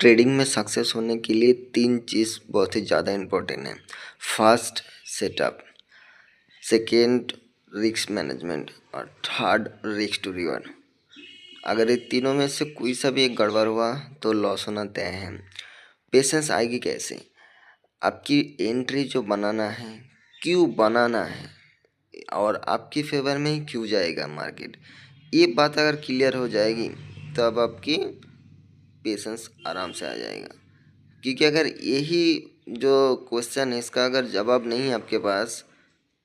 Trading में success होने के लिए 3 चीज़ बहुत ही ज़्यादा इम्पोर्टेंट है। First, setup, second risk management और थर्ड रिस्क टू रिवॉर्ड। अगर ये तीनों में से कोई सा भी एक गड़बड़ हुआ तो लॉस होना तय है। पेशेंस आएगी कैसे? आपकी एंट्री जो बनाना है, क्यों बनाना है और आपकी फेवर में ही क्यों जाएगा मार्केट, ये बात अगर क्लियर हो जाएगी तब आपकी पेशेंस आराम से आ जाएगा। क्योंकि अगर यही जो क्वेश्चन है इसका अगर जवाब नहीं है आपके पास,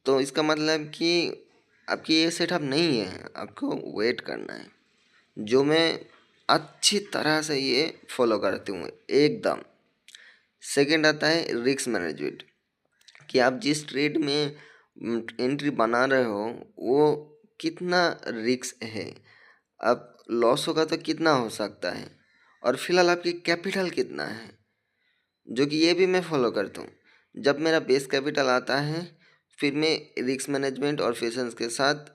तो इसका मतलब कि आपकी ये सेटअप नहीं है, आपको वेट करना है, जो मैं अच्छी तरह से ये फॉलो करती हूँ एकदम। सेकंड आता है रिस्क मैनेजमेंट, कि आप जिस ट्रेड में एंट्री बना रहे हो वो कितना रिस्क है, अब लॉस होगा तो कितना हो सकता है, और फिलहाल आपकी कैपिटल कितना है, जो कि ये भी मैं फॉलो करता हूँ। जब मेरा बेस कैपिटल आता है फिर मैं रिस्क मैनेजमेंट और पेशेंस के साथ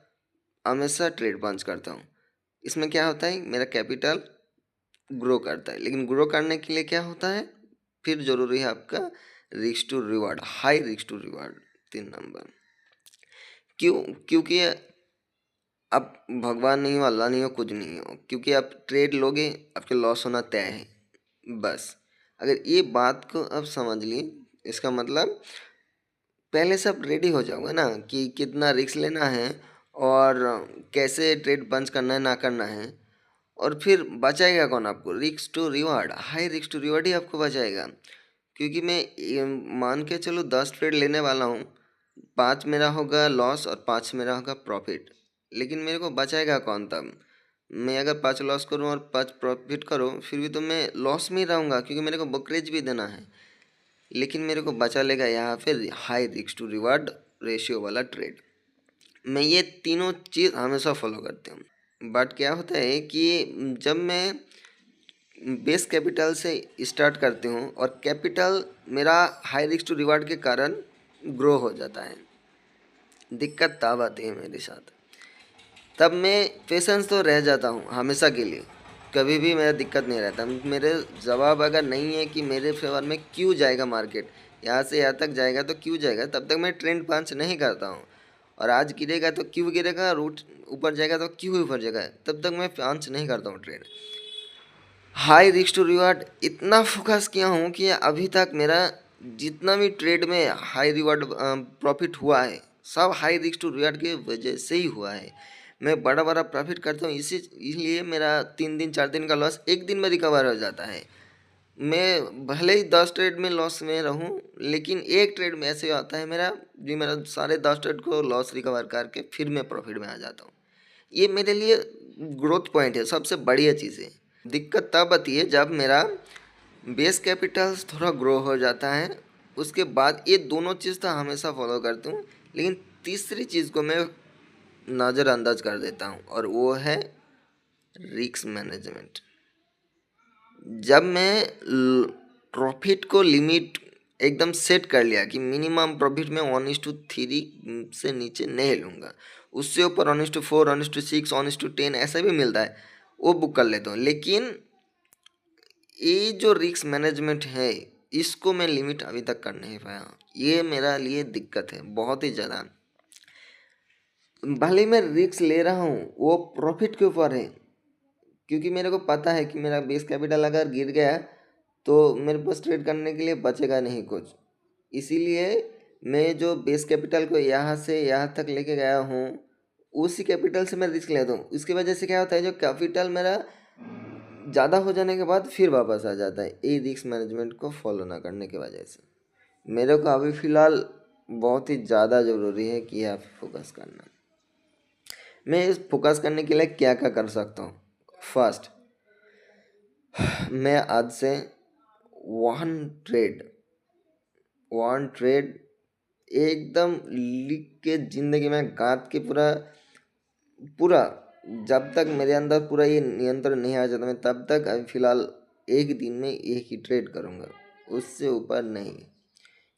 हमेशा ट्रेड पंच करता हूँ। इसमें क्या होता है, मेरा कैपिटल ग्रो करता है, लेकिन ग्रो करने के लिए क्या होता है, फिर जरूरी है आपका risk to reward, high risk to reward 3 number. क्यों? क्योंकि आप भगवान नहीं हो, अल्लाह नहीं हो, कुछ नहीं हो, क्योंकि आप ट्रेड लोगे आपके लॉस होना तय है बस। अगर ये बात को आप समझ लिए, इसका मतलब पहले सब रेडी हो जाओगे ना कि कितना रिस्क लेना है और कैसे ट्रेड पंच करना है ना करना है, और फिर बचाएगा कौन आपको? Risk to reward, high risk to reward ही आपको बचाएगा। क्योंकि मैं मान के चलो 10 ट्रेड लेने वाला हूँ, 5 मेरा होगा लॉस और 5 मेरा होगा प्रॉफिट, लेकिन मेरे को बचाएगा कौन तब? मैं अगर 5 लॉस करूँ और 5 प्रॉफिट करूँ फिर भी तो मैं लॉस में ही रहूँगा, क्योंकि मेरे को ब्रोकरेज भी देना है। लेकिन मेरे को बचा लेगा यहाँ पे high risk to reward ratio वाला ट्रेड। मैं ये तीनों चीज़ हमेशा फॉलो करती हूँ। बट क्या होता है कि जब मैं बेस कैपिटल से स्टार्ट करती हूँ और कैपिटल मेरा हाई रिस्क टू रिवार्ड के कारण ग्रो हो जाता है, दिक्कत तब आती है मेरे साथ। तब मैं पेशेंस तो रह जाता हूँ हमेशा के लिए, कभी भी मेरा दिक्कत नहीं रहता। मेरे जवाब अगर नहीं है कि मेरे फेवर में क्यों जाएगा मार्केट, यहाँ से यहाँ तक जाएगा तो क्यों जाएगा, तब तक मैं ट्रेंड पंच नहीं करता हूँ। और आज गिरेगा तो क्यों गिरेगा, रूट ऊपर जाएगा तो क्यों ऊपर जाएगा, तब तक मैं पंच नहीं करता हूँ trade. High risk to reward इतना फोकस किया हूँ कि अभी तक मेरा जितना भी ट्रेड में हाई रिवार्ड प्रॉफिट हुआ है सब हाई रिस्क टू रिवार्ड की वजह से ही हुआ है। मैं बड़ा बड़ा प्रॉफिट करता हूँ इसलिए मेरा 3 दिन 4 दिन का लॉस एक दिन में रिकवर हो जाता है। मैं भले ही 10 ट्रेड में लॉस में रहूँ, लेकिन एक ट्रेड में ऐसे आता है मेरा जी, मेरा सारे 10 ट्रेड को लॉस रिकवर करके फिर मैं प्रॉफिट में आ जाता हूँ। ये मेरे लिए ग्रोथ पॉइंट है, सबसे बढ़िया चीज़ है। दिक्कत तब आती है जब मेरा बेस कैपिटल थोड़ा ग्रो हो जाता है, उसके बाद ये दोनों चीज़ तो हमेशा फॉलो करता हूँ, लेकिन तीसरी चीज़ को मैं नज़रअंदाज कर देता हूँ और वो है रिस्क मैनेजमेंट। जब मैं प्रॉफिट को लिमिट एकदम सेट कर लिया कि मिनिमम प्रॉफिट में 1:3 से नीचे नहीं लूँगा, उससे ऊपर 1:4 1:6 1:10 ऐसा भी मिलता है, वो बुक कर लेता हूँ। लेकिन ये जो रिस्क मैनेजमेंट है इसको मैं लिमिट अभी तक कर नहीं पाया, ये मेरा लिए दिक्कत है बहुत ही ज़्यादा। भले मैं रिस्क ले रहा हूँ वो प्रॉफिट के ऊपर है, क्योंकि मेरे को पता है कि मेरा बेस कैपिटल अगर गिर गया तो मेरे पास ट्रेड करने के लिए बचेगा नहीं कुछ। इसीलिए मैं जो बेस कैपिटल को यहाँ से यहाँ तक लेके गया हूँ उसी कैपिटल से मैं रिस्क लेता हूँ। इसकी वजह से क्या होता है, जो कैपिटल मेरा ज़्यादा हो जाने के बाद फिर वापस आ जाता है, ये रिस्क मैनेजमेंट को फॉलो ना करने की वजह से। मेरे को अभी फ़िलहाल बहुत ही ज़्यादा ज़रूरी है कि आप फोकस करना। मैं इस फोकस करने के लिए क्या क्या कर सकता हूँ? फर्स्ट, मैं आज से वन ट्रेड वन ट्रेड एकदम लिख के ज़िंदगी में गाँथ के पूरा पूरा, जब तक मेरे अंदर पूरा ये नियंत्रण नहीं आ जाता मैं तब तक अभी फ़िलहाल एक दिन में एक ही ट्रेड करूँगा, उससे ऊपर नहीं।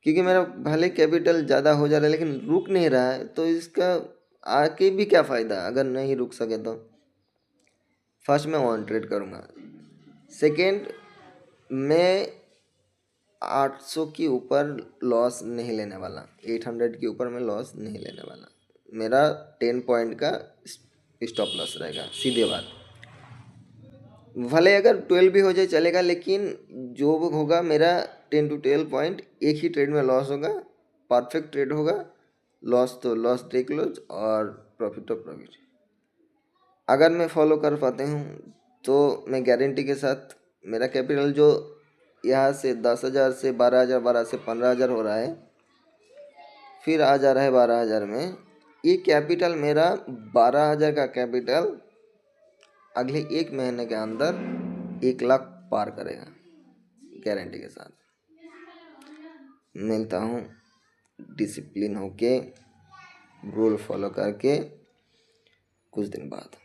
क्योंकि मेरा भले कैपिटल ज़्यादा हो जा रहा है लेकिन रुक नहीं रहा है, तो इसका आके भी क्या फ़ायदा अगर नहीं रुक सके तो। फर्स्ट मैं वन ट्रेड करूँगा। सेकेंड, मैं 800 के ऊपर लॉस नहीं लेने वाला, 800 के ऊपर मैं लॉस नहीं लेने वाला। मेरा 10 पॉइंट का स्टॉप लॉस रहेगा, सीधे बात। भले अगर 12 भी हो जाए चलेगा, लेकिन जो भी होगा मेरा 10 to 12 पॉइंट एक ही ट्रेड में लॉस होगा। परफेक्ट ट्रेड होगा, लॉस तो लॉस टेक लॉस और प्रॉफिट तो प्रॉफिट। अगर मैं फॉलो कर पाते हूँ तो मैं गारंटी के साथ मेरा कैपिटल जो यहाँ से 10,000 से 12,000, 12 से 15,000 हो रहा है, फिर आ जा रहा है 12,000 में, ये कैपिटल मेरा 12,000 का कैपिटल अगले 1 महीने के अंदर 1 लाख पार करेगा गारंटी के साथ। मिलता हूँ डिसिप्लिन होके, रूल फॉलो करके कुछ दिन बाद।